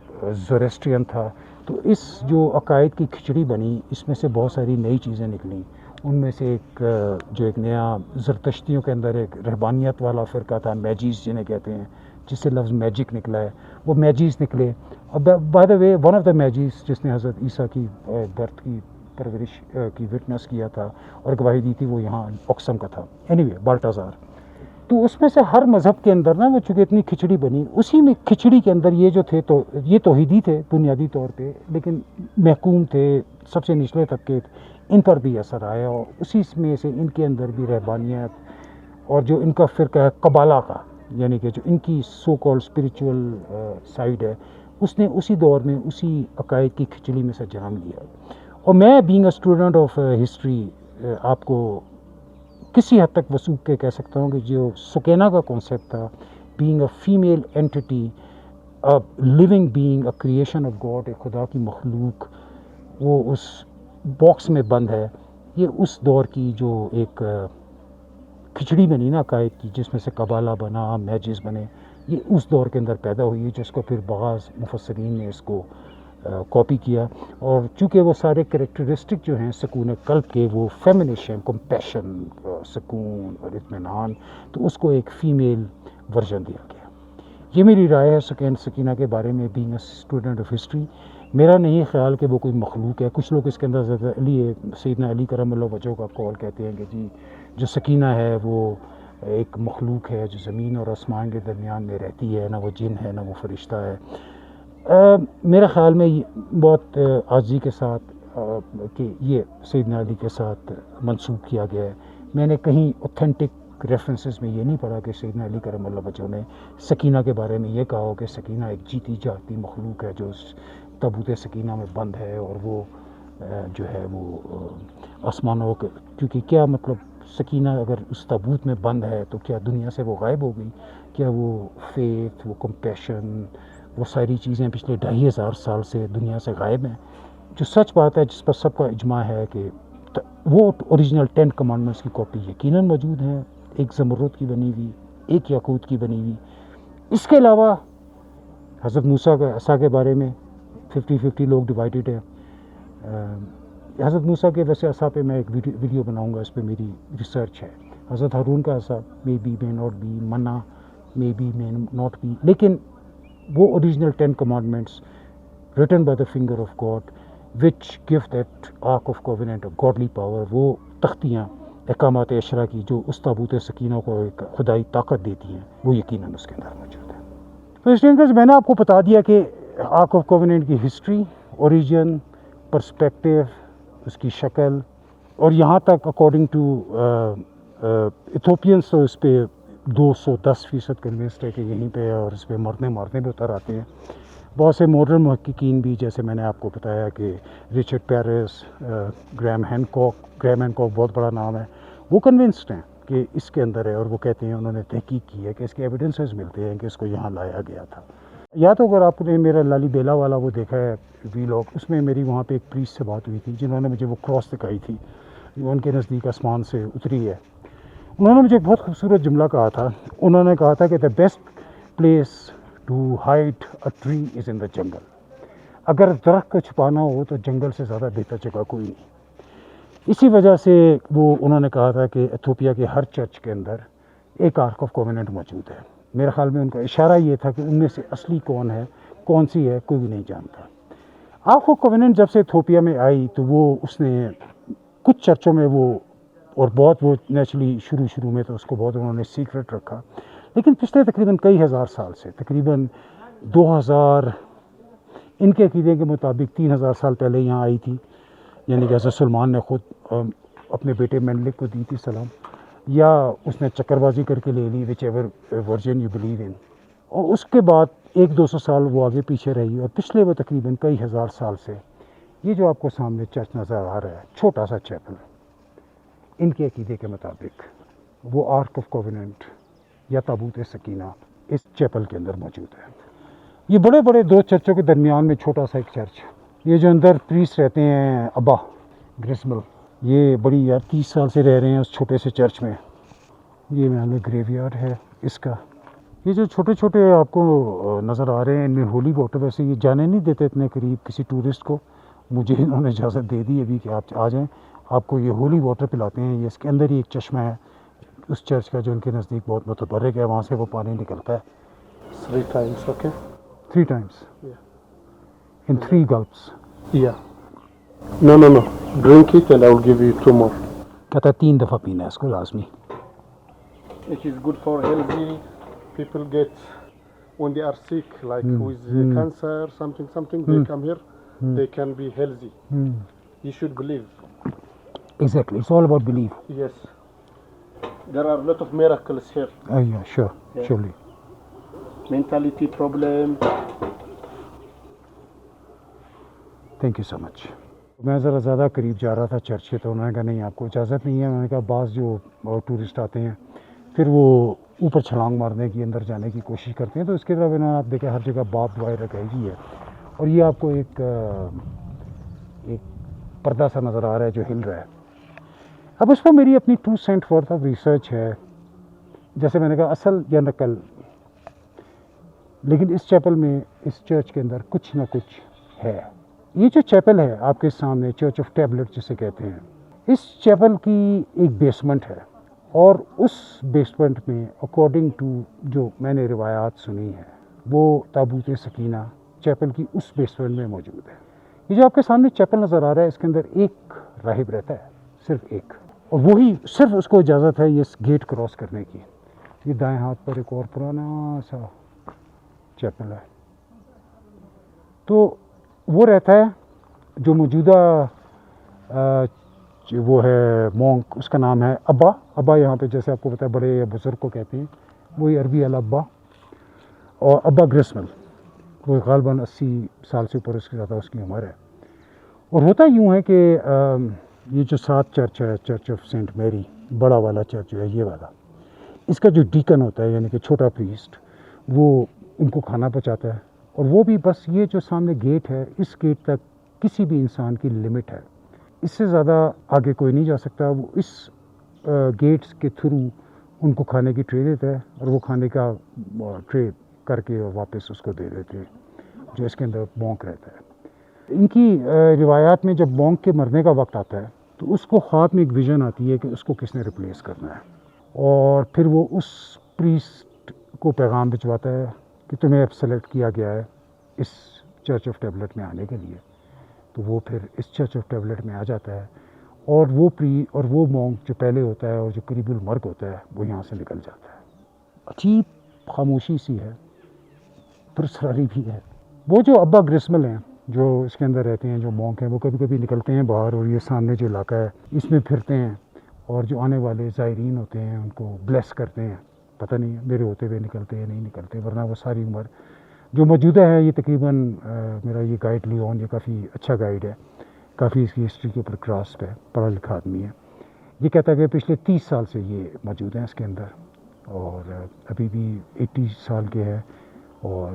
زوریسٹرین تھا. تو اس جو عقائد کی کھچڑی بنی، اس میں سے بہت ساری نئی چیزیں نکلیں ان میں سے ایک جو ایک نیا زرتشتیوں کے اندر ایک رہبانیت والا فرقہ تھا، میجیز جنہیں کہتے ہیں، جس سے لفظ میجک نکلا ہے، وہ میجیز نکلے. اور by the way one of the magis جس نے حضرت عیسیٰ کی برتھ کی پرورش کی وٹنس کیا تھا اور گواہی دی تھی، وہ یہاں اوکسم کا تھا. Anyway Balthazar. تو اس میں سے ہر مذہب کے اندر نا وہ چونکہ اتنی کھچڑی بنی، اسی میں کھچڑی کے اندر یہ جو تھے تو یہ توحیدی تھے بنیادی طور پہ، لیکن محکوم تھے، سب سے نچلے طبقے، ان پر بھی اثر آیا، اور اسی میں سے ان کے اندر بھی رہبانیت اور جو ان کا فرقہ ہے قبالہ کا، یعنی کہ جو ان کی سو کال اسپریچول سائڈ ہے، اس نے اسی دور میں اسی عقائد کی کھچڑی میں سے جنم لیا. اور میں being a student of history آپ کو کسی حد تک وثوق کے کہہ سکتا ہوں کہ جو سکینہ کا کانسیپٹ تھا، being a female entity, living being, a creation of God, ایک خدا کی مخلوق، وہ اس باکس میں بند ہے. یہ اس دور کی جو ایک کھچڑی بنی نا عقائد کی، جس میں سے قبالہ بنا، میجز بنے، یہ اس دور کے اندر پیدا ہوئی ہے، جس کو پھر بعض مفسرین نے اس کو کاپی کیا. اور چونکہ وہ سارے کریکٹرسٹک جو ہیں سکون قلب کے، وہ فیمنش ہیں، کمپیشن، سکون اور اطمینان، تو اس کو ایک فیمیل ورژن دیا گیا. یہ میری رائے ہے سکینہ کے بارے میں، being a student of history. میرا نہیں خیال کہ وہ کوئی مخلوق ہے. کچھ لوگ اس کے اندر حضرت علی، سیدنا علی کرم اللہ وجہہ کا قول کہتے ہیں کہ جی جو سکینہ ہے وہ ایک مخلوق ہے جو زمین اور آسمان کے درمیان میں رہتی ہے، نہ وہ جن ہے نہ وہ فرشتہ ہے. میرے خیال میں بہت عاجزی کے ساتھ کہ یہ سیدنا علی کے ساتھ منسوب کیا گیا ہے. میں نے کہیں اوتھینٹک ریفرنسز میں یہ نہیں پڑھا کہ سیدنا علی کرم اللہ وجہہ نے سکینہ کے بارے میں یہ کہا ہو کہ سکینہ ایک جیتی جاگتی مخلوق ہے جو تابوت سکینہ میں بند ہے، اور وہ جو ہے وہ آسمانوں کے، کیونکہ کیا مطلب سکینہ اگر اس تابوت میں بند ہے تو کیا دنیا سے وہ غائب ہو گئی؟ کیا وہ فیتھ، وہ کمپیشن، وہ ساری چیزیں پچھلے 2500 سال سے دنیا سے غائب ہیں؟ جو سچ بات ہے، جس پر سب کا اجماع ہے کہ وہ اوریجنل 10 کمانڈمنٹس کی کاپی یقیناً موجود ہیں، ایک زمرد کی بنی ہوئی، ایک یاقوت کی بنی ہوئی. اس کے علاوہ حضرت موسیٰ کے عصا کے بارے میں 50-50 لوگ ڈیوائیڈڈ ہیں. حضرت موسیٰ کے ویسے عصا پہ میں ایک ویڈیو بناؤں گا، اس پہ میری ریسرچ ہے. حضرت ہارون کا عصا may be may not be, manna may be may not be, لیکن وہ original 10 commandments written by the finger of God which give that ark of covenant a godly power، وہ تختیاں احکامات عشرہ کی جو اس تابوت سکینہ کو ایک خدائی طاقت دیتی ہیں، وہ یقیناً اس کے اندر موجود ہے. تو اس لیے میں نے آپ کو بتا دیا کہ آرک آف کووننٹ کی ہسٹری، اوریجن، پرسپیکٹیو، اس کی شکل، اور یہاں تک اکارڈنگ ٹو ایتھوپینس تو اس پہ 210% کنوینسڈ ہے کہ یہیں پہ ہے، اور اس پہ مرنے بھی اتر آتے ہیں. بہت سے ماڈرن محققین بھی، جیسے میں نے آپ کو بتایا کہ رچرڈ پیرس، گریم ہینکاک بہت بڑا نام ہے، وہ کنوینسڈ ہیں کہ اس کے اندر ہے، اور وہ کہتے ہیں انہوں نے تحقیق کی ہے کہ اس کے ایویڈنسز ملتے ہیں کہ اس کو یہاں لایا گیا تھا. یا تو اگر آپ نے میرا لالی بیلا والا وہ دیکھا ہے ویلاگ، اس میں میری وہاں پہ ایک پریسٹ سے بات ہوئی تھی جنہوں نے مجھے وہ کراس دکھائی تھی جو ان کے نزدیک آسمان سے اتری ہے. انہوں نے مجھے ایک بہت خوبصورت جملہ کہا تھا. انہوں نے کہا تھا کہ the best place to hide a tree is in the jungle. اگر درخت کو چھپانا ہو تو جنگل سے زیادہ بہتر جگہ کوئی نہیں. اسی وجہ سے انہوں نے کہا تھا کہ ایتھوپیا کے ہر چرچ کے اندر ایک آرک آف کووننٹ موجود ہے. میرے خیال میں ان کا اشارہ یہ تھا کہ ان میں سے اصلی کون ہے، کون سی ہے، کوئی بھی نہیں جانتا. آرک آف کووننٹ جب سے ایتھوپیا میں آئی تو اس نے کچھ چرچوں میں اور بہت وہ نیچرلی شروع میں تو اس کو بہت انہوں نے سیکرٹ رکھا، لیکن پچھلے تقریباً کئی ہزار سال سے، تقریباً 2000 ان کے عقیدے کے مطابق 3000 سال پہلے یہاں آئی تھی. یعنی کہ حضرت سلمان نے خود اپنے بیٹے مینلک کو دی تھی سلام، یا اس نے چکر بازی کر کے لے لی، وچ ever version you believe in. اور اس کے بعد 100-200 سال وہ آگے پیچھے رہی، اور پچھلے وہ تقریباً کئی ہزار سال سے یہ جو آپ کو سامنے چرچ نظر آ رہا ہے، چھوٹا سا چیپل، ان کے عقیدے کے مطابق وہ آرک آف کووننٹ یا تابوت سکینہ اس چیپل کے اندر موجود ہے. یہ بڑے بڑے 2 چرچوں کے درمیان میں چھوٹا سا ایک چرچ، یہ جو اندر پریسٹ رہتے ہیں ابا گرسمل، یہ بڑی 30 سال سے رہ رہے ہیں اس چھوٹے سے چرچ میں. یہ میں گریو یارڈ ہے اس کا. یہ جو چھوٹے چھوٹے آپ کو نظر آ رہے ہیں ان میں ہولی واٹر، ویسے یہ جانے نہیں دیتے اتنے قریب کسی ٹورسٹ کو. مجھے انہوں نے اجازت دے دی ابھی کہ آپ آ جائیں. آپ کو یہ ہولی واٹر پلاتے ہیں. یہ اس کے اندر ہی ایک چشمہ ہے اس چرچ کا جو ان کے نزدیک بہت متبرک ہے, وہاں سے وہ پانی نکلتا ہے 3 times, okay? 3 times Yeah. in 3 gulps. Yeah. No. Drink it and I will give you 2 more. کہتا ہے 3 دفعہ پینا ہے اس کو لازمی. It is good for healthy. People get when they are sick, like with cancer, something. They come here. They can be healthy. You should believe. Exactly, it's all about belief. Yes. There are a lot of miracles here. Yeah, sure, Yeah. surely. Mentality problem. Thank you so much. میں ذرا زیادہ قریب جا رہا تھا church کے, تو انہوں نے کہا نہیں آپ کو اجازت نہیں ہے. انہوں نے کہا بعض جو ٹورسٹ آتے ہیں پھر وہ اوپر چھلانگ مارنے کی, اندر جانے کی کوشش کرتے ہیں, تو اس کے طرف انہوں نے آپ دیکھا ہر جگہ باب وائر لگائی ہوئی ہے, اور یہ آپ کو ایک پردہ سا نظر آ رہا ہے جو ہل رہا ہے. اب اس پر میری اپنی 2 cent worth آف ریسرچ ہے, جیسے میں نے کہا اصل یا نقل, لیکن اس چیپل میں اس چرچ کے اندر کچھ نہ کچھ ہے. یہ جو چیپل ہے آپ کے سامنے, چرچ آف ٹیبلٹ جسے کہتے ہیں, اس چیپل کی ایک بیسمنٹ ہے, اور اس بیسمنٹ میں اکارڈنگ ٹو جو میں نے روایات سنی ہے وہ تابوت سکینہ چیپل کی اس بیسمنٹ میں موجود ہے. یہ جو آپ کے سامنے چیپل نظر آ رہا ہے اس کے اندر ایک راہب رہتا ہے, صرف ایک, اور وہی صرف اس کو اجازت ہے یہ گیٹ کراس کرنے کی. یہ دائیں ہاتھ پر ایک اور پرانا سا چیپل ہے, تو وہ رہتا ہے جو موجودہ وہ ہے مونک, اس کا نام ہے ابا یہاں پہ جیسے آپ کو پتا ہے بڑے یا بزرگ کو کہتے ہیں, وہی عربی الابا, اور ابا گرسمل, وہ غالباً 80 سال سے اوپر اس کی زیادہ اس کی عمر ہے. اور ہوتا یوں ہے کہ یہ جو 7 چرچ ہے, چرچ آف سینٹ میری, بڑا والا چرچ جو ہے یہ والا, اس کا جو ڈیکن ہوتا ہے یعنی کہ چھوٹا پریسٹ, وہ ان کو کھانا پہنچاتا ہے, اور وہ بھی بس یہ جو سامنے گیٹ ہے اس گیٹ تک کسی بھی انسان کی لمٹ ہے, اس سے زیادہ آگے کوئی نہیں جا سکتا. وہ اس گیٹس کے تھرو ان کو کھانے کی ٹرے دیتا ہے, اور وہ کھانے کا ٹرے کر کے واپس اس کو دے دیتے ہیں جو اس کے اندر مونک رہتا ہے. ان کی روایات میں جب مونک کے مرنے کا وقت آتا ہے تو اس کو خواب میں ایک ویژن آتی ہے کہ اس کو کس نے ریپلیس کرنا ہے, اور پھر وہ اس پریسٹ کو پیغام بھجواتا ہے کہ تمہیں اب سلیکٹ کیا گیا ہے اس چرچ آف ٹیبلٹ میں آنے کے لیے. تو وہ پھر اس چرچ آف ٹیبلٹ میں آ جاتا ہے, اور وہ مونک جو پہلے ہوتا ہے اور جو قریب المرگ ہوتا ہے وہ یہاں سے نکل جاتا ہے. عجیب خاموشی سی ہے, پرسراری بھی ہے. وہ جو ابا گرسمل ہیں جو اس کے اندر رہتے ہیں, جو مونک ہیں, وہ کبھی کبھی نکلتے ہیں باہر, اور یہ سامنے جو علاقہ ہے اس میں پھرتے ہیں, اور جو آنے والے زائرین ہوتے ہیں ان کو بلیس کرتے ہیں. پتہ نہیں میرے ہوتے ہوئے نکلتے ہیں نہیں نکلتے, ورنہ وہ ساری عمر جو موجودہ ہے. یہ تقریباً میرا یہ گائیڈ لیون یہ کافی اچھا گائیڈ ہے, کافی اس کی ہسٹری کے اوپر گراسپ ہے, پڑھا لکھا آدمی ہے. یہ کہتا ہے کہ پچھلے 30 سال سے یہ موجود ہیں اس کے اندر, اور ابھی بھی 80 سال کے ہے, اور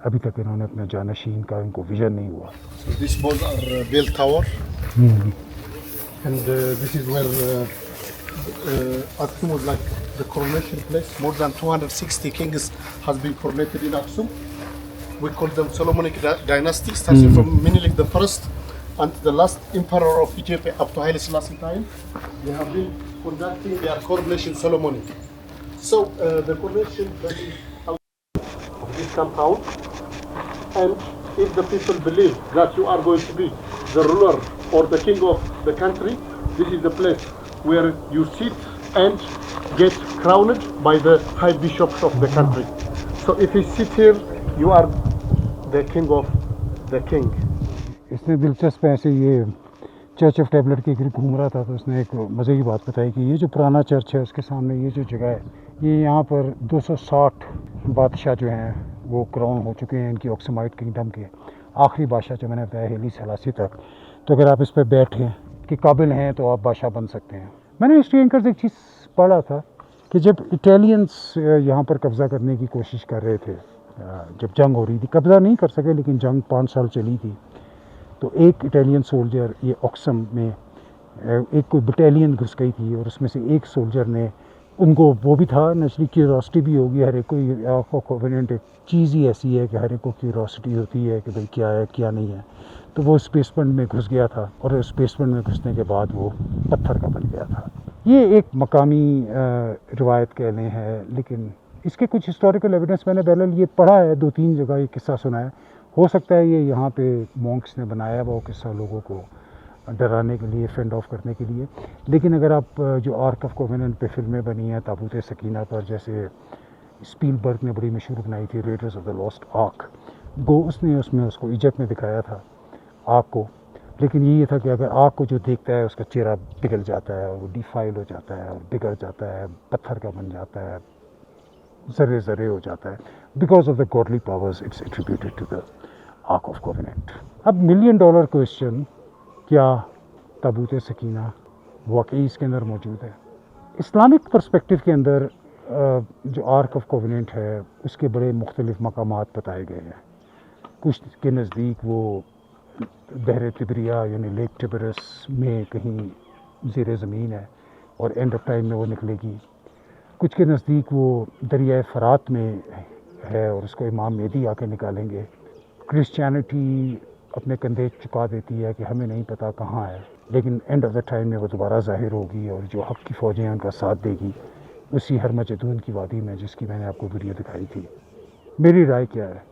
ابھی تک انہوں نے اپنا جانشین کا ان کو ویژن نہیں ہوا. So these balls are bell tower, and this is where Aksum was like the coronation place. More than 260 kings has been coronated in Aksum. We call them Solomonic dynasty, starting from Menelik the first until the last emperor of Ethiopia up to Haile Selassie time. They have been conducting their coronation ceremony. So the coronation is of this compound, and if the people believe that you are going to be the ruler or the king of the country, this is the place where you sit and get crowned by the high bishops of the country. So if you sit here, you are the king of the king. اس نے دلچسپ ایسے یہ church of tablet کے قریب گھوم رہا تھا, تو اس نے ایک مزے کی بات بتائی کہ یہ جو پرانا چرچ ہے اس کے سامنے یہ جو جگہ ہے, یہ یہاں پر 260 بادشاہ جو ہیں وہ کراؤن ہو چکے ہیں ان کی آکسمائٹ کنگڈم کے. آخری بادشاہ جو میں نے بتایا ہیلی سلاسی تک. تو اگر آپ اس پہ بیٹھیں کہ قابل ہیں تو آپ بادشاہ بن سکتے ہیں. میں نے ہسٹری اینکر سے ایک چیز پڑھا تھا کہ جب اٹیلینس یہاں پر قبضہ کرنے کی کوشش کر رہے تھے, جب جنگ ہو رہی تھی, قبضہ نہیں کر سکے لیکن جنگ 5 سال چلی تھی, تو ایک اٹیلین سولجر یہ آکسم میں ایک کوئی بٹیلین گھس گئی تھی, اور اس میں سے ایک سولجر نے ان کو, وہ بھی تھا نیچرلی کیوریاسٹی بھی ہوگی ہر ایک کو, کووننٹ ایک چیز ہی ایسی ہے کہ ہر ایک کو کیوریاسٹی ہوتی ہے کہ بھئی کیا ہے کیا نہیں ہے. تو وہ اس بیسمنٹ میں گھس گیا تھا اور اس بیسمنٹ میں گھسنے کے بعد وہ پتھر کا بن گیا تھا. یہ ایک مقامی روایت کہہ لیں ہے، لیکن اس کے کچھ ہسٹوریکل ایویڈنس میں نے پہلے یہ پڑھا ہے، 2-3 جگہ یہ قصہ سنا ہے. ہو سکتا ہے یہ یہاں پہ مونکس نے بنایا وہ قصہ لوگوں کو ڈرانے کے لیے، فینڈ آف کرنے کے لیے. لیکن اگر آپ جو آرک آف کووننٹ پہ فلمیں بنی ہیں تابوت سکینہ پر، جیسے اسپیل برگ نے بڑی مشہور بنائی تھی Raiders of the Last Ark, گو اس نے اس کو ایجپٹ میں دکھایا تھا آگ کو. لیکن یہ تھا کہ اگر آگ کو جو دیکھتا ہے اس کا چہرہ پگھل جاتا ہے اور وہ ڈیفائل ہو جاتا ہے اور بگڑ جاتا ہے، پتھر کا بن جاتا ہے، ذرے ذرے ہو جاتا ہے. Because of the godly powers it's attributed to the ark of covenant. اب $1,000,000 کویشچن، کیا تابوت سکینہ واقعی اس کے اندر موجود ہے؟ اسلامک پرسپیکٹو کے اندر جو آرک آف کووننٹ ہے اس کے بڑے مختلف مقامات بتائے گئے ہیں. کچھ کے نزدیک وہ بحر تبریہ یعنی لیک ٹبرس میں کہیں زیر زمین ہے اور اینڈ آف ٹائم میں وہ نکلے گی. کچھ کے نزدیک وہ دریائے فرات میں ہے اور اس کو امام مہدی آ کے نکالیں گے. کرسچینٹی اپنے کندھے چکا دیتی ہے کہ ہمیں نہیں پتہ کہاں ہے، لیکن اینڈ آف دا ٹائم میں وہ دوبارہ ظاہر ہوگی اور جو حق کی فوجیں ہیں ان کا ساتھ دے گی اسی ہرمجدون کی وادی میں، جس کی میں نے آپ کو ویڈیو دکھائی تھی. میری رائے کیا ہے؟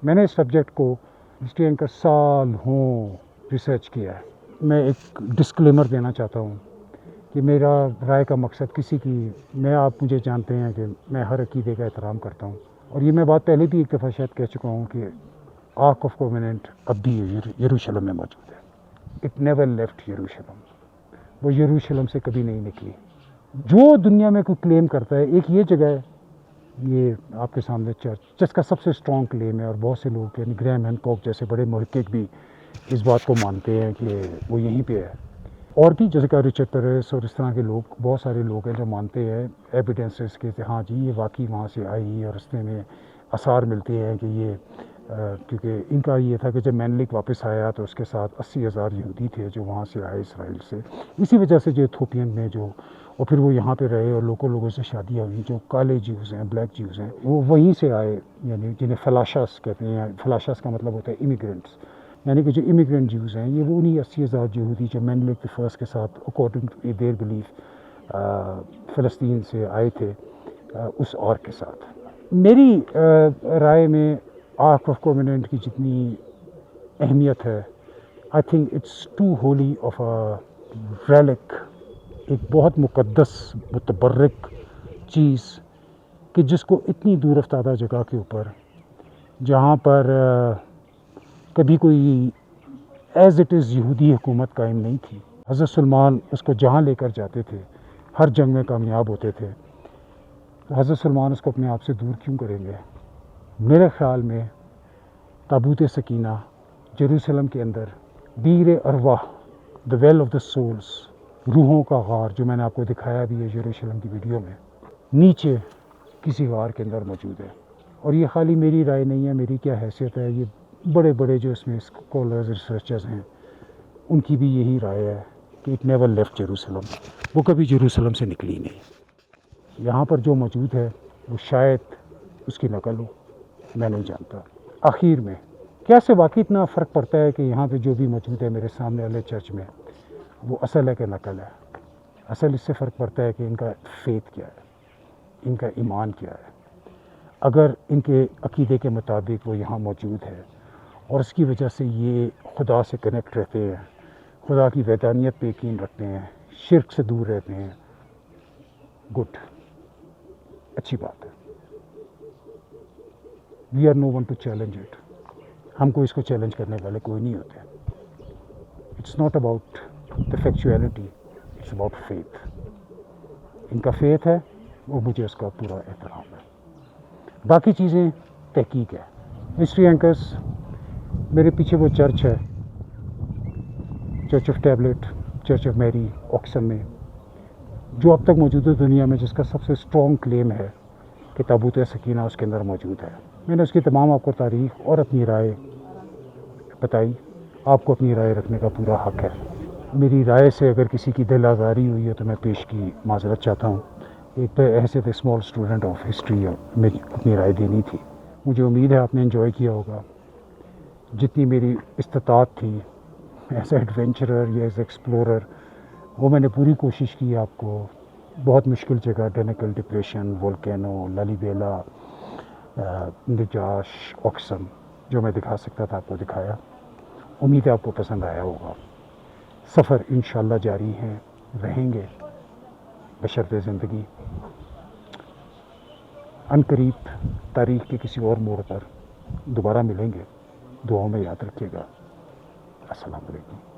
میں نے اس سبجیکٹ کو ہسٹری اینکر سال ہوں ریسرچ کیا ہے. میں ایک ڈسکلیمر دینا چاہتا ہوں کہ میرا رائے کا مقصد کسی کی، آپ مجھے جانتے ہیں کہ میں ہر عقیدے کا احترام کرتا ہوں، اور یہ میں بات پہلے بھی ایک دفعہ شاید کہہ چکا ہوں کہ آرک آف کووننٹ اب بھی یروشلم میں موجود ہے. اٹ نیور لیفٹ یروشلم. وہ یروشلم سے کبھی نہیں نکلی. جو دنیا میں کوئی کلیم کرتا ہے، ایک یہ جگہ ہے، یہ آپ کے سامنے چرچ، جس کا سب سے اسٹرانگ کلیم ہے، اور بہت سے لوگ یعنی گرہم ہینکوک جیسے بڑے محقق بھی اس بات کو مانتے ہیں کہ وہ یہیں پہ ہے. اور بھی جیسے کہ رچرڈ پیرس اور اس طرح کے لوگ، بہت سارے لوگ ہیں جو مانتے ہیں ایویڈنسز کے کہ ہاں جی یہ واقعی وہاں سے آئی، اور رستے میں آثار ملتے ہیں کہ یہ کیونکہ ان کا یہ تھا کہ جب مینلک واپس آیا تو اس کے ساتھ 80,000 یہودی تھے جو وہاں سے آئے اسرائیل سے. اسی وجہ سے جو ایتھوپین میں جو، اور پھر وہ یہاں پہ رہے اور لوگوں سے شادیاں ہوئی، جو کالے جیوز ہیں، بلیک جیوز ہیں، وہ وہیں سے آئے، یعنی جنہیں فلاشاس کہتے ہیں. فلاشاس کا مطلب ہوتا ہے امیگرینٹس، یعنی کہ جو امیگرینٹ جیوز ہیں، یہ وہ انہیں 80,000 یہودی جو مینلک فرسٹ کے ساتھ اکارڈنگ ٹو دیئر بلیف فلسطین سے آئے تھے اس آرک کے ساتھ. میری رائے میں آرک آف کووننٹ کی جتنی اہمیت ہے، I think it's too holy of a relic, ایک بہت مقدس متبرک چیز کہ جس کو اتنی دور افتادہ جگہ کے اوپر، جہاں پر کبھی کوئی ایز اٹ از یہودی حکومت قائم نہیں تھی، حضرت سلمان اس کو جہاں لے کر جاتے تھے ہر جنگ میں کامیاب ہوتے تھے، تو حضرت سلمان اس کو اپنے آپ سے دور کیوں کریں گے؟ میرے خیال میں تابوت سکینہ جیروسلم کے اندر بیر ارواح، دا ویل آف دا سولز، روحوں کا غار، جو میں نے آپ کو دکھایا بھی ہے یروشلم کی ویڈیو میں، نیچے کسی غار کے اندر موجود ہے. اور یہ خالی میری رائے نہیں ہے، میری کیا حیثیت ہے، یہ بڑے بڑے جو اس میں اسکالرز ریسرچرز ہیں ان کی بھی یہی رائے ہے کہ اٹ نیور لیفٹ جیروسلم. وہ کبھی جیروسلم سے نکلی نہیں. یہاں پر جو موجود ہے وہ شاید اس کی نقل ہو، میں نہیں جانتا. آخر میں کیا سے واقعی اتنا فرق پڑتا ہے کہ یہاں پہ جو بھی موجود ہے میرے سامنے والے چرچ میں وہ اصل ہے کہ نقل ہے؟ اصل اس سے فرق پڑتا ہے کہ ان کا فیتھ کیا ہے، ان کا ایمان کیا ہے. اگر ان کے عقیدے کے مطابق وہ یہاں موجود ہے اور اس کی وجہ سے یہ خدا سے کنیکٹ رہتے ہیں، خدا کی وحدانیت پہ یقین رکھتے ہیں، شرک سے دور رہتے ہیں، گڈ، اچھی بات ہے. We are no one to challenge it. ہم کو اس کو چیلنج کرنے والے کوئی نہیں ہوتے. It's not about the factuality, it's about faith. ان کا فیتھ ہے، وہ مجھے اس کا پورا احترام ہے. باقی چیزیں تحقیق ہے. ہسٹری اینکرز، میرے پیچھے وہ چرچ ہے، church of tablet, church of میری آکسم میں، جو اب تک موجود ہے دنیا میں، جس کا سب سے اسٹرانگ کلیم ہے کہ تابوت سکینہ اس کے اندر موجود ہے. میں نے اس کی تمام آپ کو تاریخ اور اپنی رائے بتائی. آپ کو اپنی رائے رکھنے کا پورا حق ہے. میری رائے سے اگر کسی کی دل آزاری ہوئی ہے تو میں پیش کی معذرت چاہتا ہوں. ایک حیثیت اسمال اسٹوڈنٹ آف ہسٹری میں اپنی رائے دینی تھی. مجھے امید ہے آپ نے انجوائے کیا ہوگا. جتنی میری استطاعت تھی ایز اے ایڈونچرر یا ایز ایکسپلورر وہ میں نے پوری کوشش کی آپ کو بہت مشکل جگہ ڈینیکل ڈپریشن، وولکینو، لالیبیلا، نجاش، اوکسم جو میں دکھا سکتا تھا آپ کو دکھایا. امید ہے آپ کو پسند آیا ہوگا. سفر انشاءاللہ جاری ہیں، رہیں گے بشرط زندگی. عنقریب تاریخ کے کسی اور موڑ پر دوبارہ ملیں گے. دعاؤں میں یاد رکھیے گا. السلام علیکم.